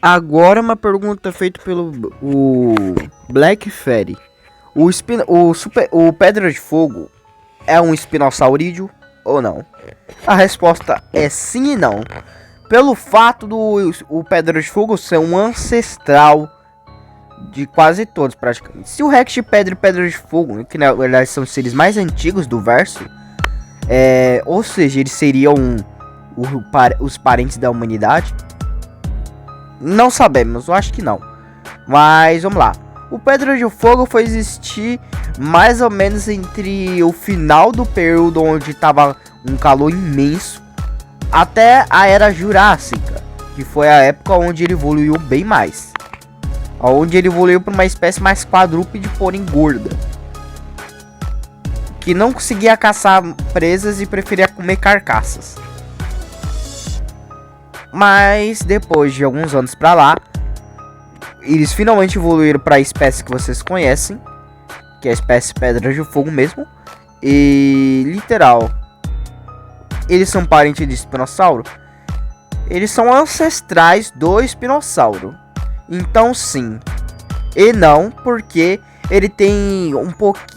Agora uma pergunta feita pelo o Black Fairy. O Pedra de Fogo é um espinossaurídeo ou não? A resposta é sim e não. Pelo fato do o Pedra de Fogo ser um ancestral de quase todos praticamente. Se o Rex de Pedra e Pedra de Fogo, que na verdade são os seres mais antigos do verso, ou seja, eles seriam os parentes da humanidade. Não sabemos, eu acho que não. Mas vamos lá. O Pedra de Fogo foi existir mais ou menos entre o final do período onde estava um calor imenso até a Era Jurássica, que foi a época onde ele evoluiu bem mais. Onde ele evoluiu para uma espécie mais quadrúpede, porém gorda, que não conseguia caçar presas e preferia comer carcaças. Mas depois de alguns anos pra lá, eles finalmente evoluíram para a espécie que vocês conhecem, que é a espécie Pedra de Fogo mesmo. E literal, eles são parentes de espinossauro. Eles são ancestrais do espinossauro. Então sim. E não, porque ele tem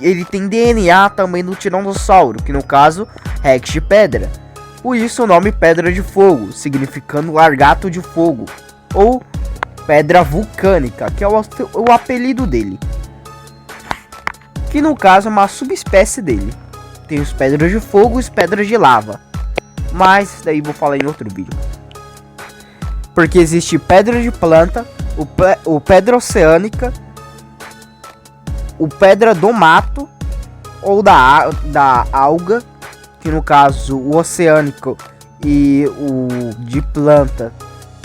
ele tem DNA também do tiranossauro, que no caso Rex de Pedra. Por isso o nome Pedra de Fogo, significando largato de fogo, ou pedra vulcânica, que é o apelido dele, que no caso é uma subespécie dele. Tem os pedras de fogo e os pedras de lava, mas isso daí vou falar em outro vídeo. Porque existe pedra de planta, o pedra oceânica, o pedra do mato ou da alga, que no caso o oceânico e o de planta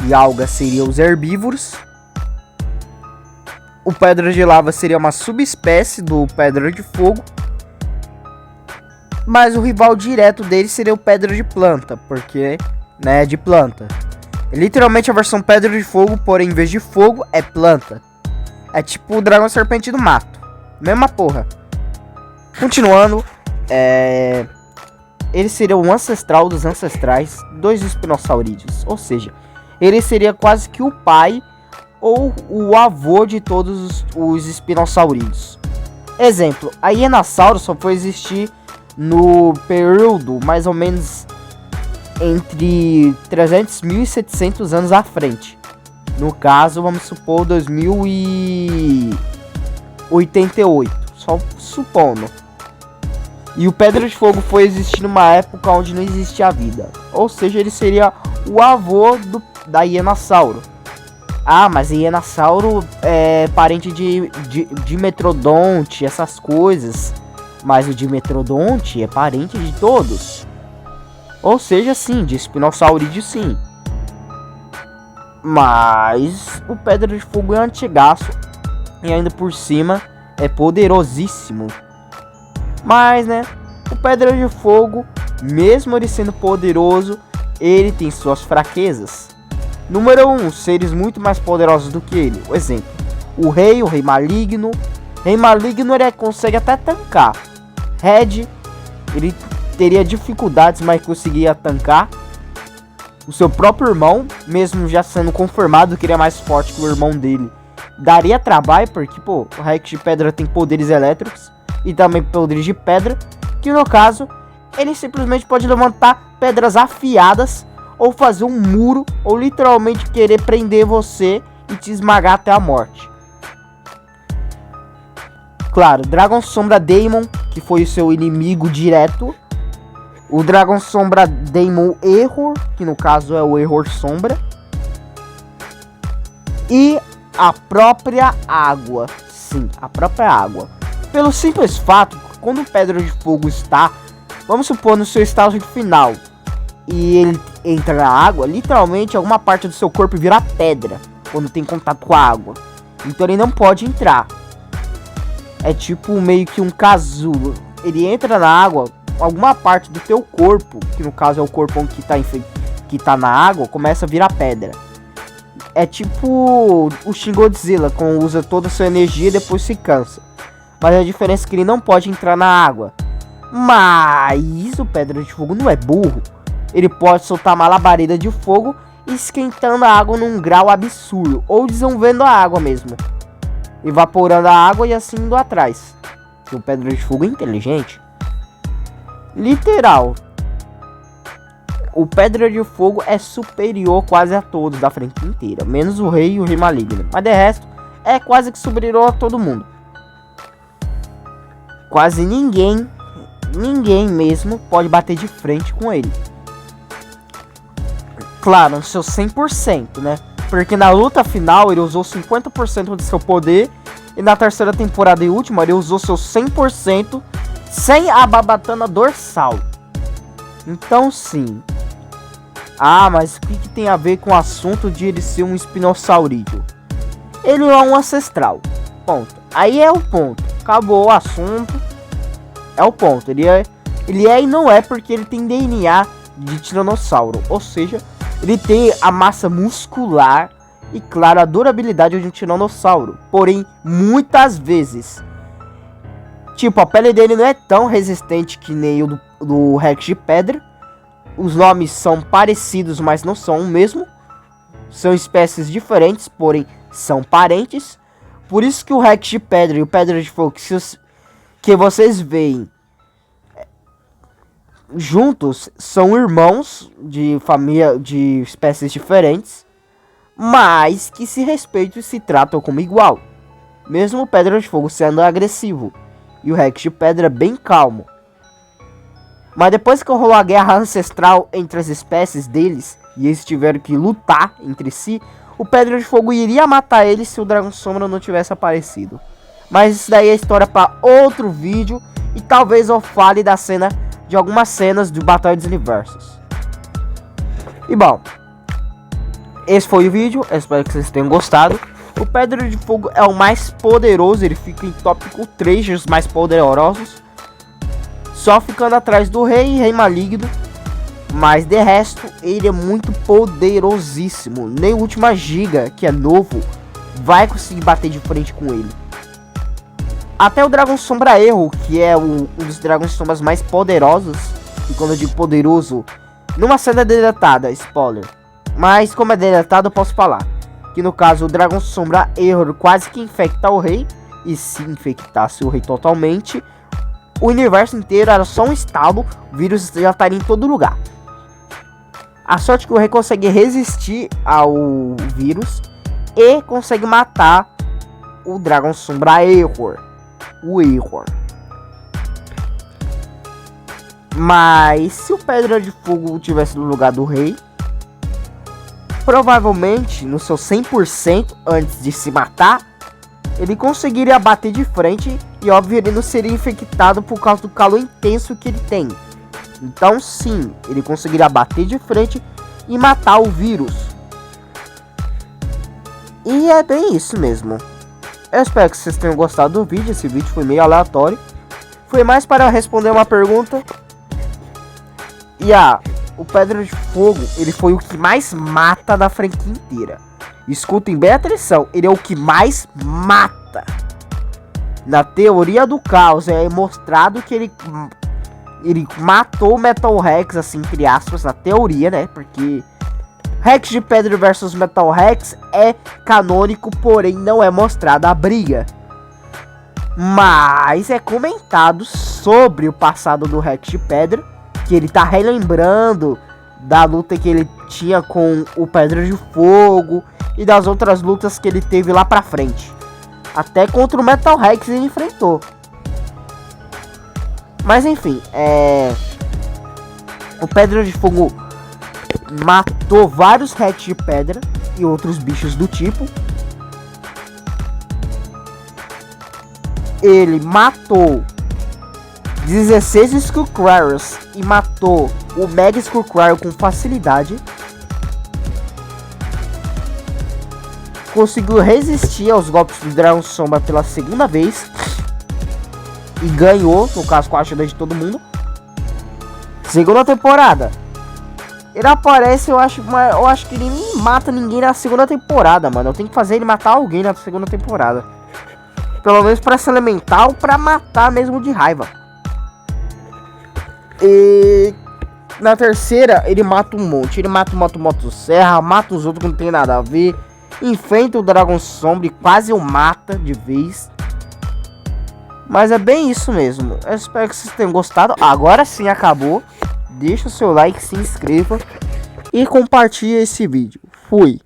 e alga seriam os herbívoros. O pedra de lava seria uma subespécie do pedra de fogo, mas o rival direto dele seria o pedra de planta, porque né, de planta. Literalmente a versão pedra de fogo, porém em vez de fogo é planta. É tipo o dragão serpente do mato, mesma porra. Continuando, ele seria o ancestral dos ancestrais dos espinossaurídeos, ou seja, ele seria quase que o pai ou o avô de todos os espinossaurídeos. Exemplo, a Hienasauro só foi existir no período mais ou menos entre 300 mil e 700 anos à frente. No caso, vamos supor 2088, só supondo. E o Pedra de Fogo foi existir numa época onde não existia vida. Ou seja, ele seria o avô da Hienasauro. Ah, mas a Hienasauro é parente de Dimetrodonte, essas coisas. Mas o Dimetrodonte é parente de todos. Ou seja, sim, de espinossaurídeo sim. Mas o Pedra de Fogo é antigaço. E ainda por cima é poderosíssimo. Mas, né, o Pedra de Fogo, mesmo ele sendo poderoso, ele tem suas fraquezas. Número 1, seres muito mais poderosos do que ele. O exemplo, o Rei Maligno. Rei Maligno ele consegue até tancar. Red, ele teria dificuldades, mas conseguia tancar. O seu próprio irmão, mesmo já sendo confirmado que ele é mais forte que o irmão dele, daria trabalho, porque, pô, o Rex de Pedra tem poderes elétricos e também poderes de pedra, que no caso, ele simplesmente pode levantar pedras afiadas, ou fazer um muro, ou literalmente querer prender você e te esmagar até a morte. Claro, Dragon Sombra Daemon, que foi o seu inimigo direto. O Dragon Sombra Daemon Error, que no caso é o Error Sombra. E a própria água. Sim, a própria água. Pelo simples fato, quando o Pedra de Fogo está, vamos supor, no seu estágio final, e ele entra na água, literalmente alguma parte do seu corpo vira pedra quando tem contato com a água. Então ele não pode entrar. É tipo meio que um casulo. Ele entra na água, alguma parte do teu corpo, que no caso é o corpo que tá na água, começa a virar pedra. É tipo o Shin Godzilla, quando usa toda a sua energia e depois se cansa. Mas a diferença é que ele não pode entrar na água. Mas o Pedra de Fogo não é burro. Ele pode soltar uma labareda de fogo esquentando a água num grau absurdo, ou dissolvendo a água mesmo, evaporando a água e assim indo atrás. O Pedra de Fogo é inteligente. Literal, o Pedra de Fogo é superior quase a todos da franquia inteira, menos o Rei e o Rei Maligno, mas de resto é quase que superior a todo mundo. Quase ninguém mesmo pode bater de frente com ele. Claro, no seu 100%, né? Porque na luta final ele usou 50% do seu poder. E na terceira temporada e última ele usou seu 100% sem a babatana dorsal. Então sim. Ah, mas o que tem a ver com o assunto de ele ser um espinosaurídeo? Ele é um ancestral. Ponto. Aí é o ponto. Acabou o assunto. É o ponto. Ele é e não é porque ele tem DNA de tiranossauro. Ou seja, ele tem a massa muscular e, claro, a durabilidade de um tiranossauro. Porém, muitas vezes, tipo, a pele dele não é tão resistente que nem o do Rex de Pedra. Os nomes são parecidos, mas não são o mesmo. São espécies diferentes, porém são parentes. Por isso que o Rex de Pedra e o Pedra de Fogo que vocês veem juntos são irmãos de família de espécies diferentes, mas que se respeitam e se tratam como igual. Mesmo o Pedra de Fogo sendo agressivo e o Rex de Pedra bem calmo. Mas depois que rolou a guerra ancestral entre as espécies deles e eles tiveram que lutar entre si, o Pedra de Fogo iria matar ele se o Dragão Sombra não tivesse aparecido. Mas isso daí é história para outro vídeo e talvez eu fale de algumas cenas de Batalha dos Universos. E bom, esse foi o vídeo, eu espero que vocês tenham gostado. O Pedra de Fogo é o mais poderoso, ele fica em tópico 3 dos mais poderosos, só ficando atrás do Rei e Rei Maligno. Mas de resto, ele é muito poderosíssimo. Nem o Última Giga, que é novo, vai conseguir bater de frente com ele. Até o Dragão Sombra Erro, que é um dos Dragões Sombras mais poderosos. E quando eu digo poderoso, numa cena deletada, spoiler. Mas como é deletado, eu posso falar. Que no caso, o Dragão Sombra Erro quase que infecta o Rei. E se infectasse o Rei totalmente, o universo inteiro era só um estalo. O vírus já estaria em todo lugar. A sorte é que o Rei consegue resistir ao vírus e consegue matar o Dragão Sombra Error. O Error. Mas se o Pedra de Fogo tivesse no lugar do Rei, provavelmente no seu 100% antes de se matar, ele conseguiria bater de frente e óbvio ele não seria infectado por causa do calor intenso que ele tem. Então sim, ele conseguiria bater de frente e matar o vírus. E é bem isso mesmo. Eu espero que vocês tenham gostado do vídeo. Esse vídeo foi meio aleatório. Foi mais para responder uma pergunta. E o Pedra de Fogo, ele foi o que mais mata da franquia inteira. Escutem bem a atenção, ele é o que mais mata. Na teoria do caos é mostrado que ele matou o Metal Rex, assim, entre aspas, na teoria, né? Porque Rex de Pedra versus Metal Rex é canônico, porém não é mostrada a briga. Mas é comentado sobre o passado do Rex de Pedra, que ele tá relembrando da luta que ele tinha com o Pedra de Fogo e das outras lutas que ele teve lá pra frente. Até contra o Metal Rex ele enfrentou. Mas enfim, o Pedra de Fogo matou vários Rex de Pedra e outros bichos do tipo. Ele matou 16 Skullcrawlers e matou o Mega Skullcrawler com facilidade. Conseguiu resistir aos golpes do Dragão Sombra pela segunda vez e ganhou, no caso com a ajuda de todo mundo. Segunda temporada, ele aparece, eu acho que ele nem mata ninguém na segunda temporada, mano. Eu tenho que fazer ele matar alguém na segunda temporada. Pelo menos pra se alimentar ou pra matar mesmo de raiva. E Na terceira, ele mata um monte. Ele mata o Motosserra, mata os outros que não tem nada a ver. Enfrenta o Dragão Sombra e quase o mata de vez. Mas é bem isso mesmo. Eu espero que vocês tenham gostado. Agora sim acabou. Deixa o seu like, se inscreva e compartilhe esse vídeo. Fui!